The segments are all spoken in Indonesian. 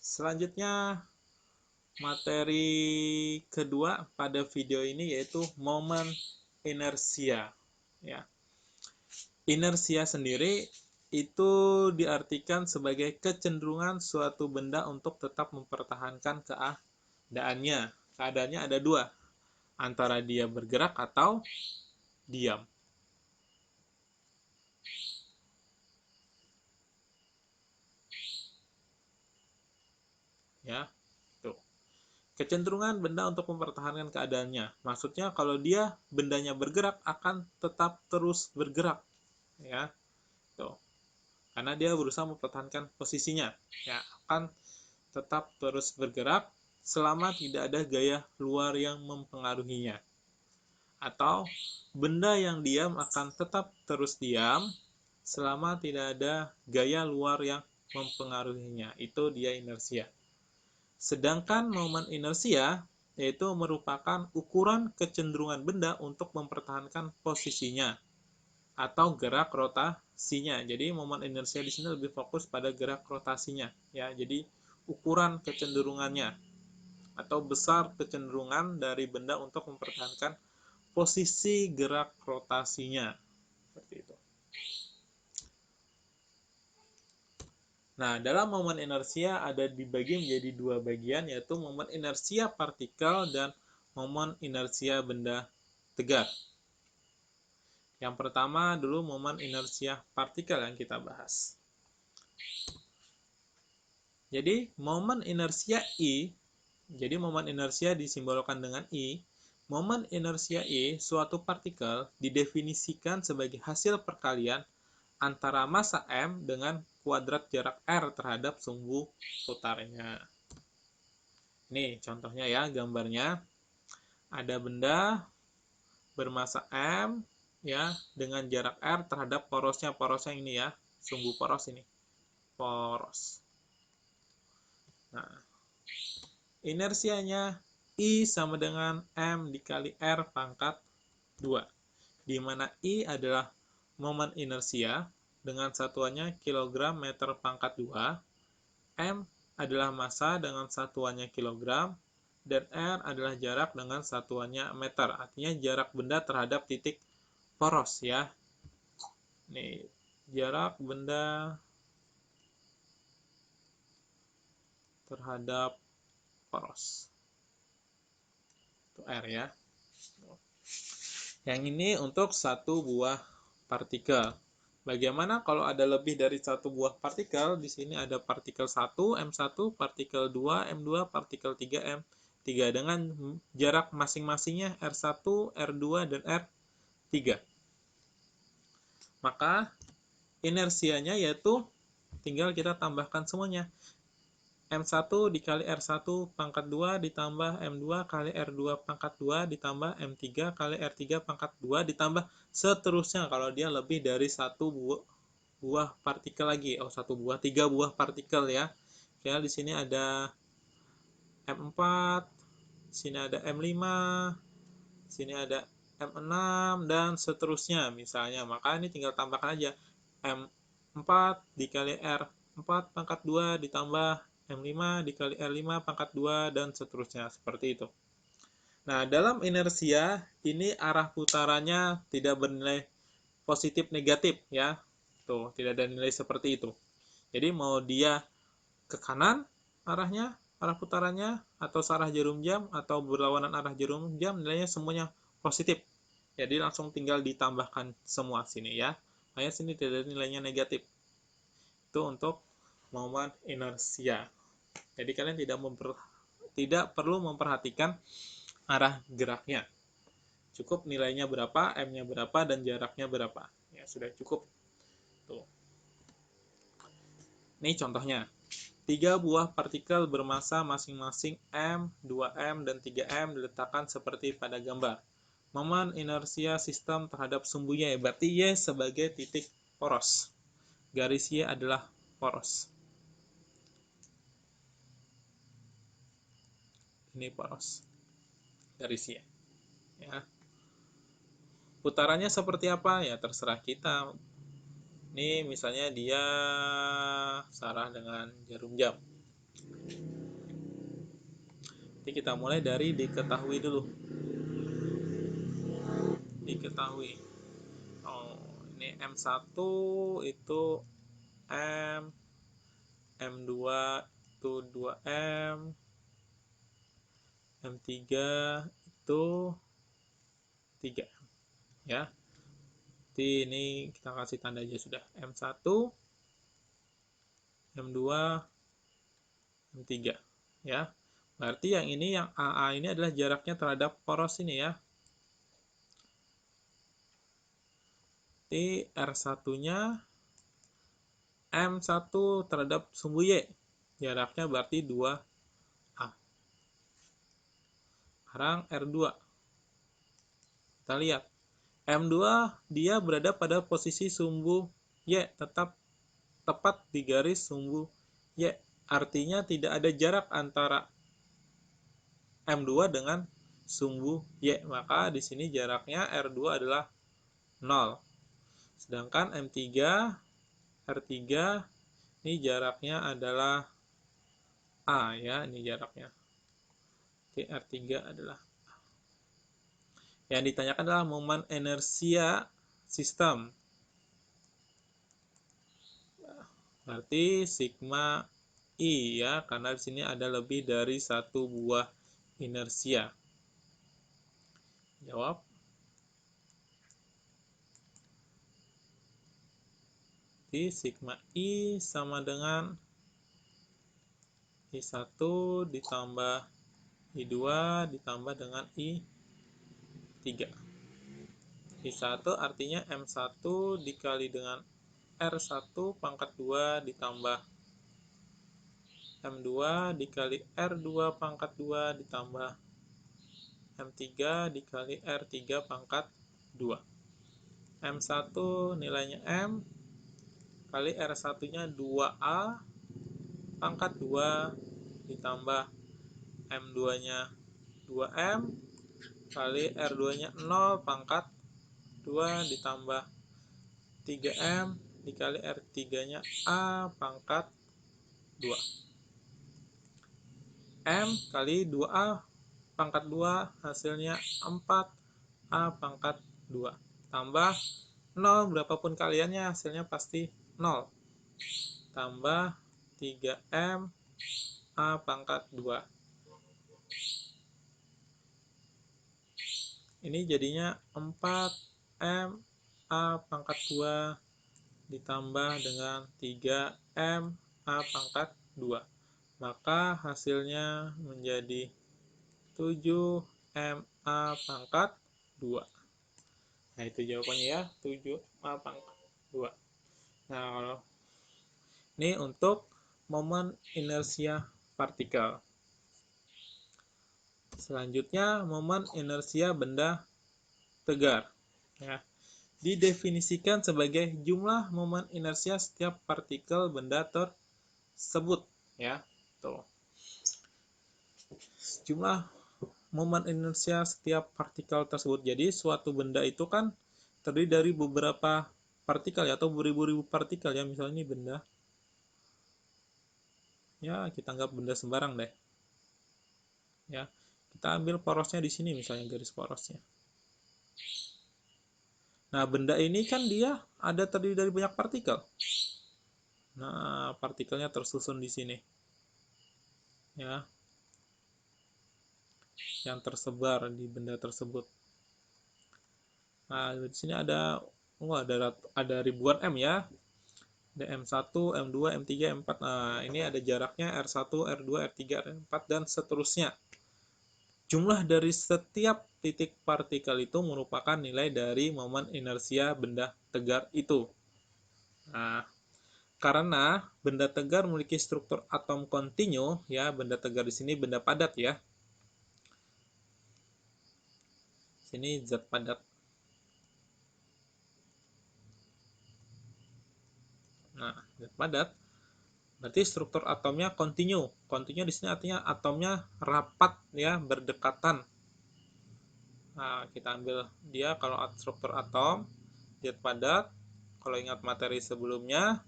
Selanjutnya, materi kedua pada video ini yaitu momen inersia. Ya. Inersia sendiri itu diartikan sebagai kecenderungan suatu benda untuk tetap mempertahankan keadaannya. Keadaannya ada dua, antara dia bergerak atau diam. Ya, tuh. Kecenderungan benda untuk mempertahankan keadaannya. Maksudnya kalau dia bendanya bergerak akan tetap terus bergerak, ya. Tuh. Karena dia berusaha mempertahankan posisinya, ya, akan tetap terus bergerak selama tidak ada gaya luar yang mempengaruhinya. Atau benda yang diam akan tetap terus diam selama tidak ada gaya luar yang mempengaruhinya. Itu dia inersia. Sedangkan momen inersia yaitu merupakan ukuran kecenderungan benda untuk mempertahankan posisinya atau gerak rotasinya. Jadi momen inersia di sini lebih fokus pada gerak rotasinya, ya. Jadi ukuran kecenderungannya atau besar kecenderungan dari benda untuk mempertahankan posisi gerak rotasinya. Seperti itu. Nah, dalam momen inersia ada dibagi menjadi dua bagian, yaitu momen inersia partikel dan momen inersia benda tegar. Yang pertama dulu momen inersia partikel yang kita bahas. Jadi, momen inersia I, jadi momen inersia disimbolkan dengan I. Momen inersia I, suatu partikel, didefinisikan sebagai hasil perkalian antara massa M dengan kuadrat jarak R terhadap sumbu putarnya. Nih contohnya ya, gambarnya. Ada benda bermassa M ya dengan jarak R terhadap porosnya. Porosnya ini ya, sumbu poros ini. Poros. Nah, inersianya I sama dengan M dikali R pangkat 2. Di mana I adalah momen inersia dengan satuannya kilogram meter pangkat 2, M adalah massa dengan satuannya kilogram, dan R adalah jarak dengan satuannya meter. Artinya jarak benda terhadap titik poros ya. Nih, jarak benda terhadap poros. Itu R ya. Yang ini untuk satu buah partikel. Bagaimana kalau ada lebih dari satu buah partikel? Di sini ada partikel 1, M1, partikel 2, M2, partikel 3, M3. Dengan jarak masing-masingnya R1, R2, dan R3. Maka inersianya yaitu tinggal kita tambahkan semuanya. M1 dikali R1 pangkat 2 ditambah M2 kali R2 pangkat 2 ditambah M3 kali R3 pangkat 2 ditambah seterusnya kalau dia lebih dari satu buah partikel lagi. Oh, satu buah, 3 buah partikel ya. Ya, di sini ada M4, sini ada M5, sini ada M6 dan seterusnya misalnya. Maka ini tinggal tambahkan aja M4 dikali R4 pangkat 2 ditambah M5 dikali R5 pangkat 2 dan seterusnya seperti itu. Nah, dalam inersia ini arah putarannya tidak bernilai positif negatif ya. Tuh, tidak ada nilai seperti itu. Jadi mau dia ke kanan arahnya, arah putarannya, atau searah jarum jam atau berlawanan arah jarum jam, nilainya semuanya positif. Jadi langsung tinggal ditambahkan semua sini ya. Makanya sini tidak ada nilainya negatif. Itu untuk momen inersia. Jadi kalian tidak perlu memperhatikan arah geraknya. Cukup nilainya berapa, M-nya berapa, dan jaraknya berapa. Ya, sudah cukup. Tuh. Ini contohnya. 3 buah partikel bermassa masing-masing M, 2M, dan 3M diletakkan seperti pada gambar. Momen inersia sistem terhadap sumbunya, berarti Y sebagai titik poros. Garis Y adalah poros. Ini poros. Garis Y. Ya. Putarannya seperti apa? Ya terserah kita. Ini misalnya dia searah dengan jarum jam. Jadi kita mulai dari diketahui dulu. Diketahui. Oh, ini M1 itu M, M2 itu 2M, M3 itu 3M. Ya. Jadi ini kita kasih tanda aja sudah. M1, M2, M3. Ya. Berarti yang ini, yang AA ini adalah jaraknya terhadap poros ini ya. Jadi R1-nya M1 terhadap sumbu Y. Jaraknya berarti 2A. Sekarang R2. Kita lihat. M2 dia berada pada posisi sumbu Y, tetap tepat di garis sumbu Y. Artinya tidak ada jarak antara M2 dengan sumbu Y. Maka di sini jaraknya R2 adalah 0. Sedangkan M3, R3 ini jaraknya adalah A ya, ini jaraknya. Oke, R3 adalah A. Yang ditanyakan adalah momen inersia sistem. Berarti sigma I ya, karena di sini ada lebih dari satu buah inersia. Jawab. Jadi sigma I sama dengan I1 ditambah I2 ditambah dengan I3. I1 artinya M1 dikali dengan R1 pangkat 2 ditambah M2 dikali R2 pangkat 2 ditambah M3 dikali R3 pangkat 2. M1 nilainya M kali R1-nya 2A pangkat 2 ditambah M2-nya 2M kali R2-nya 0 pangkat 2 ditambah 3M dikali R3-nya A pangkat 2. M kali 2A pangkat 2 hasilnya 4A pangkat 2. Tambah 0 berapapun kaliannya hasilnya pasti 0. Tambah 3M A pangkat 2. Ini jadinya 4M A pangkat 2 ditambah dengan 3M A pangkat 2. Maka hasilnya menjadi 7M A pangkat 2. Nah, itu jawabannya ya, 7A pangkat 2. Nah, kalau ini untuk momen inersia partikel. Selanjutnya, momen inersia benda tegar. Ya. Didefinisikan sebagai jumlah momen inersia setiap partikel benda tersebut. Ya, tuh. Jumlah momen inersia setiap partikel tersebut. Jadi, suatu benda itu kan terdiri dari beberapa partikel ya, atau beribu-ribu partikel ya. Misalnya ini benda. Ya, kita anggap benda sembarang deh. Ya, kita ambil porosnya di sini misalnya, garis porosnya. Nah, benda ini kan dia ada terdiri dari banyak partikel. Nah, partikelnya tersusun di sini. Ya. Yang tersebar di benda tersebut. Nah, di sini ada ribuan M ya. Ada M1, M2, M3, M4. Nah, ini ada jaraknya R1, R2, R3, R4 dan seterusnya. Jumlah dari setiap titik partikel itu merupakan nilai dari momen inersia benda tegar itu. Nah, karena benda tegar memiliki struktur atom kontinu, ya, benda tegar di sini benda padat ya. Sini zat padat. Nah, zat padat berarti struktur atomnya kontinu. Kontinu di sini artinya atomnya rapat ya, berdekatan. Nah, kita ambil dia kalau struktur atom zat padat. Kalau ingat materi sebelumnya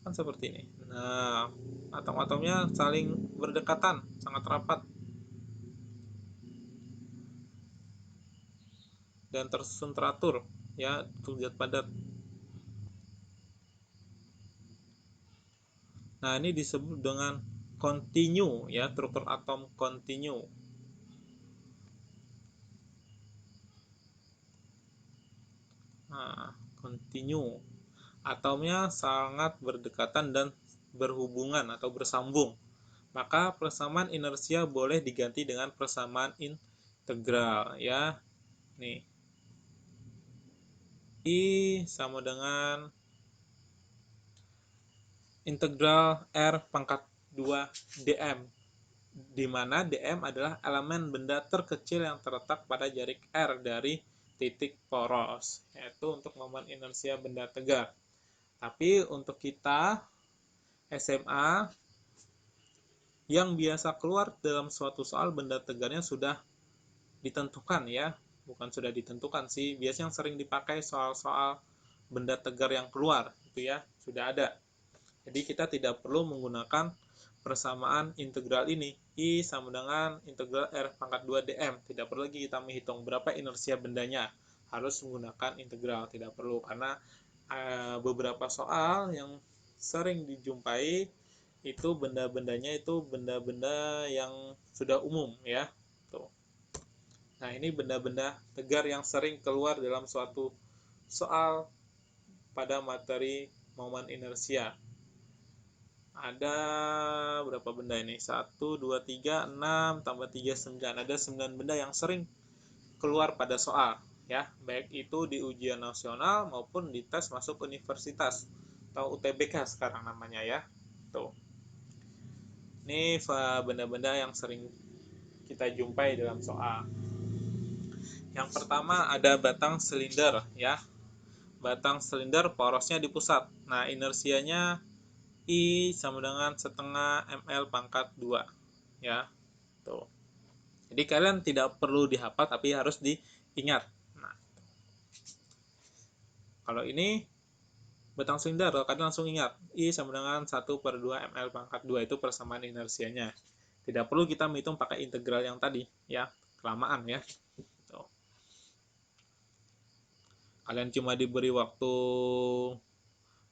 kan seperti ini. Nah, atom-atomnya saling berdekatan, sangat rapat. dan tersusun teratur, ya, untuk zat padat. Nah, ini disebut dengan kontinu, ya, struktur atom kontinu. Nah, kontinu. Atomnya sangat berdekatan dan berhubungan atau bersambung. Maka persamaan inersia boleh diganti dengan persamaan integral, ya. Nih. I sama dengan integral R pangkat 2 dm, di mana dm adalah elemen benda terkecil yang terletak pada jarik R dari titik poros, yaitu untuk momen inersia benda tegar. Tapi untuk kita SMA yang biasa keluar dalam suatu soal benda tegarnya sudah ditentukan, ya, bukan sudah ditentukan sih, biasanya yang sering dipakai soal-soal benda tegar yang keluar itu, ya, sudah ada. Jadi kita tidak perlu menggunakan persamaan integral ini, I sama dengan integral R pangkat 2 dm. Tidak perlu lagi kita menghitung berapa inersia bendanya, harus menggunakan integral, tidak perlu, karena beberapa soal yang sering dijumpai itu benda-bendanya itu benda-benda yang sudah umum, ya. Tuh. Nah, ini benda-benda tegar yang sering keluar dalam suatu soal pada materi momen inersia. Ada berapa benda ini? 1, 2, 3, 6, tambah 3, 9. Ada 9 benda yang sering keluar pada soal, ya. Baik itu di ujian nasional maupun di tes masuk universitas atau UTBK sekarang namanya, ya. Tuh. Ini benda-benda yang sering kita jumpai dalam soal. Yang pertama ada batang silinder, ya. Batang silinder porosnya di pusat. Nah, inersianya I sama dengan setengah ml pangkat 2, ya. Tuh. Jadi kalian tidak perlu dihafal tapi harus diingat. Nah, kalau ini batang silinder, kalian langsung ingat I sama dengan 1/2 ml pangkat 2 itu persamaan inersianya. Tidak perlu kita menghitung pakai integral yang tadi, ya. Kelamaan, ya. Tuh. Kalian cuma diberi waktu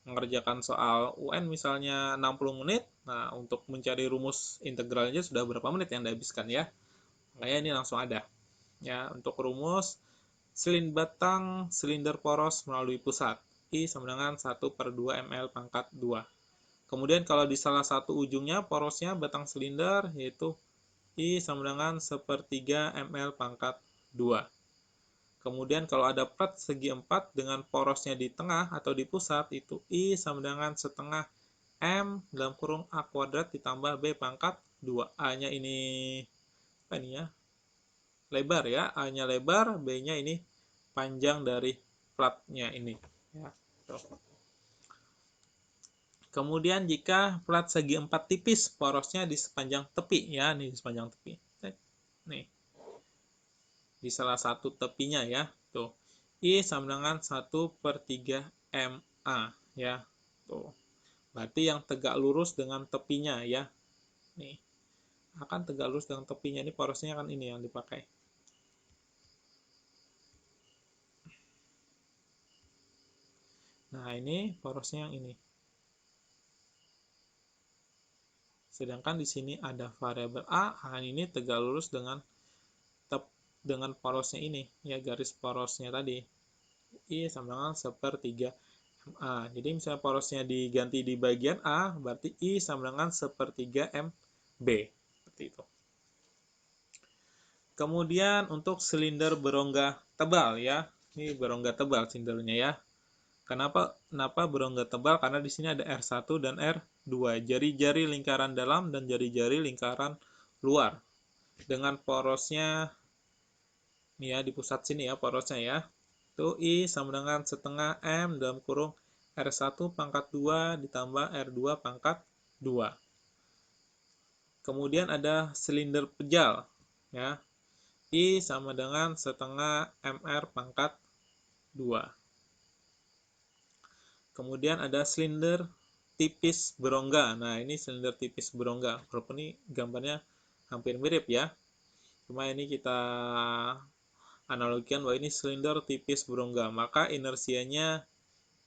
mengerjakan soal UN misalnya 60 menit. Nah, untuk mencari rumus integralnya sudah berapa menit yang dihabiskan, ya. Makanya ini langsung ada. Ya, untuk rumus batang silinder poros melalui pusat. I sama dengan 1/2 ml pangkat 2. Kemudian kalau di salah satu ujungnya porosnya batang silinder, yaitu I sama dengan 1/3 ml pangkat 2. Kemudian kalau ada plat segi 4 dengan porosnya di tengah atau di pusat, itu I sama dengan setengah M dalam kurung A kuadrat ditambah B pangkat 2. A-nya ini apa ini, ya? Lebar, ya. A-nya lebar, B-nya ini panjang dari platnya ini, ya. Tuh. Kemudian jika plat segi 4 tipis, porosnya di sepanjang tepi, ya, nih di sepanjang tepi. Nih. Di salah satu tepinya, ya. Tuh. I sama dengan 1/3 MA, ya. Tuh. Berarti yang tegak lurus dengan tepinya, ya. Nih. Akan tegak lurus dengan tepinya, ini porosnya kan ini yang dipakai. Nah, ini porosnya yang ini. Sedangkan di sini ada variabel A ini tegak lurus dengan porosnya ini, ya, garis porosnya tadi. I sama dengan 1/3 MA. Jadi misalnya porosnya diganti di bagian A, berarti I sama dengan 1/3 MB. Seperti itu. Kemudian untuk silinder berongga tebal, ya. Ini berongga tebal silindernya, ya. Kenapa berongga tebal? Karena di sini ada R1 dan R2, jari-jari lingkaran dalam dan jari-jari lingkaran luar. Dengan porosnya ini, ya, di pusat sini, ya, porosnya, ya. Itu I sama dengan setengah M dalam kurung R1 pangkat 2 ditambah R2 pangkat 2. Kemudian ada silinder pejal, ya. I sama dengan setengah MR pangkat 2. Kemudian ada silinder tipis berongga. Nah, ini silinder tipis berongga. Walaupun ini gambarnya hampir mirip, ya. Cuma ini kita analogikan bahwa ini silinder tipis berongga, maka inersianya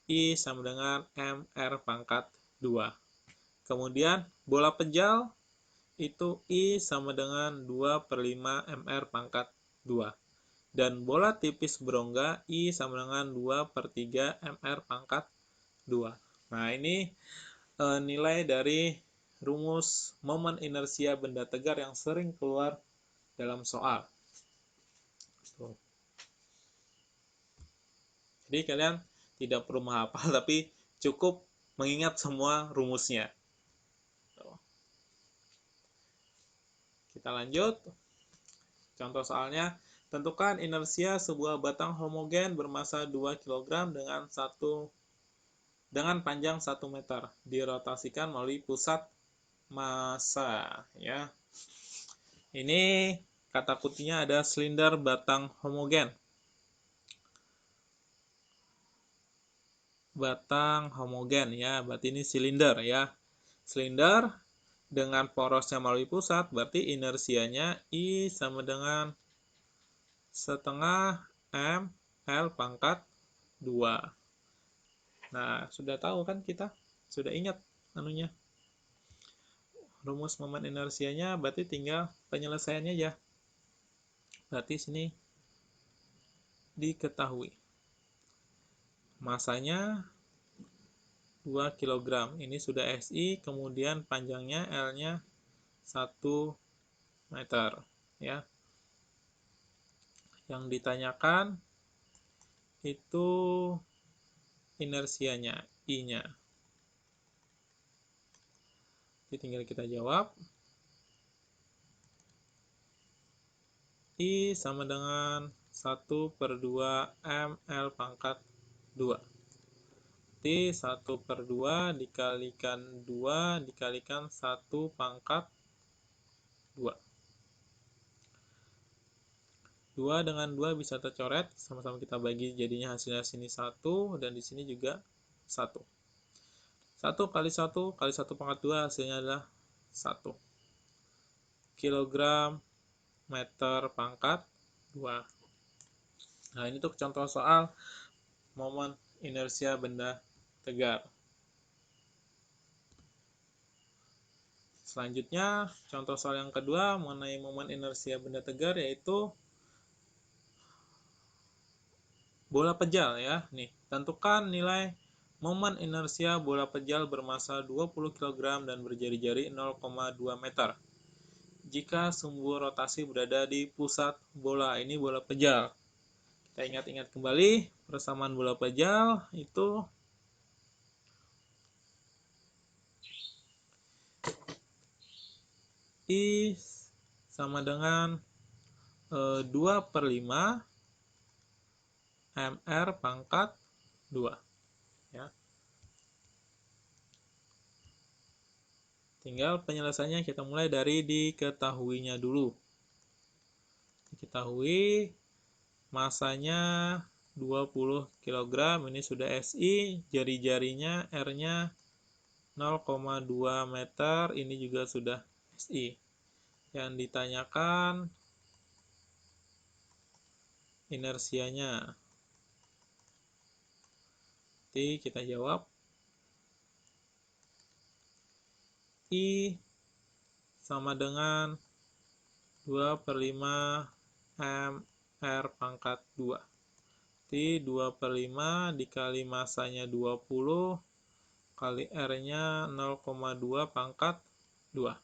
I sama dengan mr pangkat 2. Kemudian bola pejal itu I sama dengan 2/5 mr pangkat 2. Dan bola tipis berongga I sama dengan 2/3 mr pangkat 2. Nah, ini nilai dari rumus momen inersia benda tegar yang sering keluar dalam soal. Jadi kalian tidak perlu menghafal, tapi cukup mengingat semua rumusnya. Kita lanjut. Contoh soalnya, tentukan inersia sebuah batang homogen bermasa 2 kg dengan panjang 1 meter. Dirotasikan melalui pusat massa. Ya. Ini kata kuncinya ada silinder batang homogen. Batang homogen ya, berarti ini silinder ya. Silinder dengan porosnya melalui pusat, berarti inersianya I sama dengan setengah M L pangkat 2. Nah, sudah tahu kan kita? Sudah ingat anunya. Rumus momen inersianya, berarti tinggal penyelesaiannya ya. Berarti sini diketahui. Masanya 2 kg. Ini sudah SI, kemudian panjangnya L-nya 1 meter. Ya. Yang ditanyakan itu inersianya, I-nya. Jadi tinggal kita jawab. I sama dengan 1/2 ml pangkat 2. Jadi 1/2 dikalikan 2 dikalikan 1 pangkat 2. 2 dengan 2 bisa tercoret, sama-sama kita bagi, jadinya hasilnya sini 1, dan di sini juga 1. 1 kali 1 kali 1 pangkat 2 hasilnya adalah 1 kilogram meter pangkat 2. Nah, ini tuh contoh soal momen inersia benda tegar. Selanjutnya, contoh soal yang kedua mengenai momen inersia benda tegar, yaitu bola pejal ya. Nih, tentukan nilai momen inersia bola pejal bermasa 20 kg dan berjari-jari 0,2 meter. Jika sumbu rotasi berada di pusat bola, ini bola pejal. Kita ingat-ingat kembali, persamaan bola pejal itu I sama dengan 2/5 mr pangkat 2. Ya. Tinggal penyelesaiannya kita mulai dari diketahuinya dulu. Diketahui masanya 20 kg, ini sudah SI, jari-jarinya R-nya 0,2 meter, ini juga sudah SI. Yang ditanyakan inersianya. Jadi kita jawab I sama dengan 2/5 mr pangkat 2. Jadi 2/5 dikali masanya 20 kali R-nya 0,2 pangkat 2.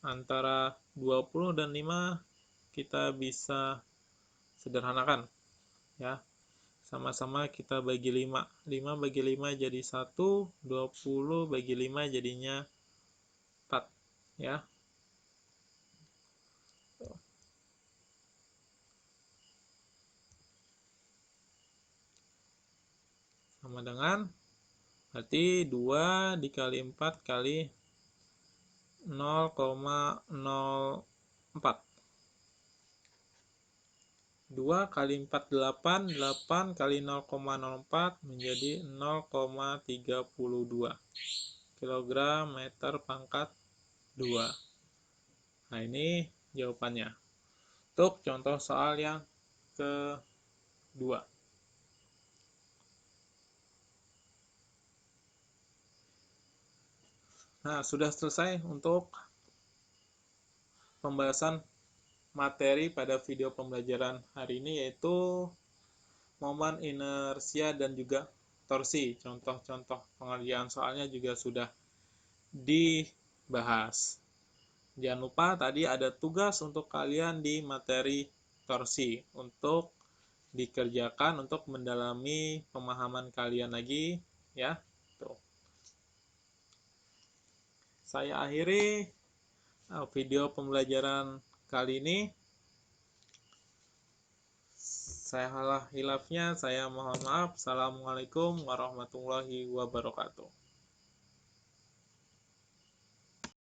Antara 20 dan 5 kita bisa sederhanakan ya. Sama-sama kita bagi 5. 5 bagi 5 jadi 1, 20 bagi 5 jadinya 4 ya. Sama dengan berarti 2 dikali 4 kali 0,04. 2 kali 4, 8. 8 kali 0,04 menjadi 0,32 kg meter pangkat 2. Nah, ini jawabannya. Untuk contoh soal yang kedua. Nah, sudah selesai untuk pembahasan materi pada video pembelajaran hari ini, yaitu momen inersia dan juga torsi. Contoh-contoh pengerjaan soalnya juga sudah dibahas. Jangan lupa tadi ada tugas untuk kalian di materi torsi untuk dikerjakan untuk mendalami pemahaman kalian lagi ya. Tuh. Saya akhiri video pembelajaran kali ini. Saya salah hilafnya, saya mohon maaf. Assalamualaikum warahmatullahi wabarakatuh.